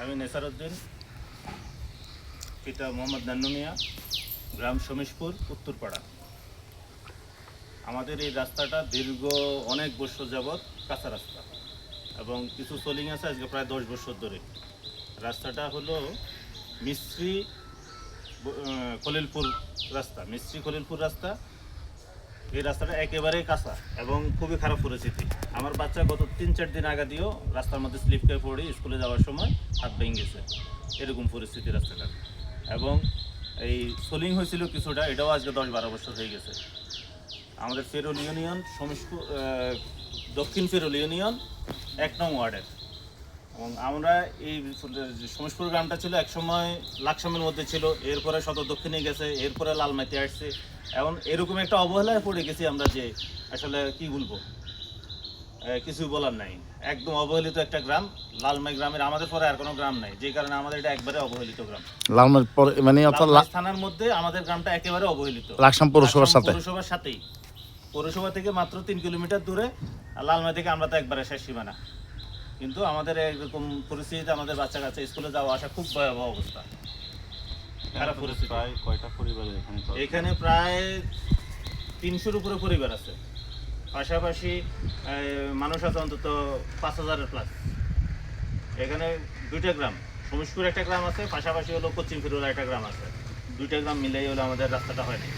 আমি নেসারউদ্দিন, পিতা মোহাম্মদ নান্নু মিয়া, গ্রাম শমীশপুর, উত্তরপাড়া। আমাদের এই রাস্তাটা দীর্ঘ অনেক বছর যাবৎ কাঁচা রাস্তা এবং কিছু সোলিং আছে আজকে প্রায় 10 বছর ধরে। রাস্তাটা হলো মিস্ত্রি খলিলপুর রাস্তা, মিস্ত্রি খলিলপুর রাস্তা। এই রাস্তাটা একেবারেই কাঁচা এবং খুবই খারাপ পরিস্থিতি। আমার বাচ্চা গত 3-4 দিন আগে দিয়েও রাস্তার মধ্যে স্লিপ খেয়ে পড়ে স্কুলে যাওয়ার সময় হাত ভেঙে গেছে, এরকম পরিস্থিতি রাস্তাটা। এবং এই সোলিং হয়েছিল কিছুটা, এটাও আজকে 10-12 বছর হয়ে গেছে। আমাদের ফেরুল ইউনিয়ন শমীশপুর, দক্ষিণ ফেরুল ইউনিয়ন 1 নং ওয়ার্ডের। এবং আমরা এই শমীশপুর গ্রামটা ছিল একসময় লাকসামের মধ্যে ছিল, এরপরে সদর দক্ষিণে গেছে, এরপরে লালমাইতে আসছে। এখন এরকম একটা অবহেলায় পড়ে গেছি আমরা যে আসলে কি বলবো, কিছু বলার নাই। একদম অবহেলিত একটা গ্রাম লালমাই গ্রামের, আমাদের পরে আর কোনো গ্রাম নাই, যে কারণে আমাদের এটা একবারে অবহেলিত গ্রাম। লালমাই পরে মানে অর্থাৎ লালমাই থানার মধ্যে আমাদের গ্রামটা একেবারে অবহেলিত, লাকসাম পৌরসভার সাথে। পৌরসভার সাথেই, পৌরসভা থেকে মাত্র 3 কিলোমিটার দূরে। আর লালমাই থেকে আমরা তো একবারে শেষ সীমানা। কিন্তু আমাদের এরকম পরিস্থিতিতে আমাদের বাচ্চা কাচ্চা স্কুলে যাওয়া আসা খুব ভয়াবহ অবস্থা, খারাপ পরিস্থিতি। প্রায় কয়টা পরিবার এখানে প্রায় 300-র উপরে পরিবার আছে, পাশাপাশি মানুষ আছে অন্তত 5000-এর প্লাস। এখানে 2টা গ্রাম, শমীশপুর একটা গ্রাম আছে, পাশাপাশি হলো পশ্চিম ফেরুল একটা গ্রাম আছে। 2টা গ্রাম মিলেই হলো আমাদের রাস্তাটা হয়নি।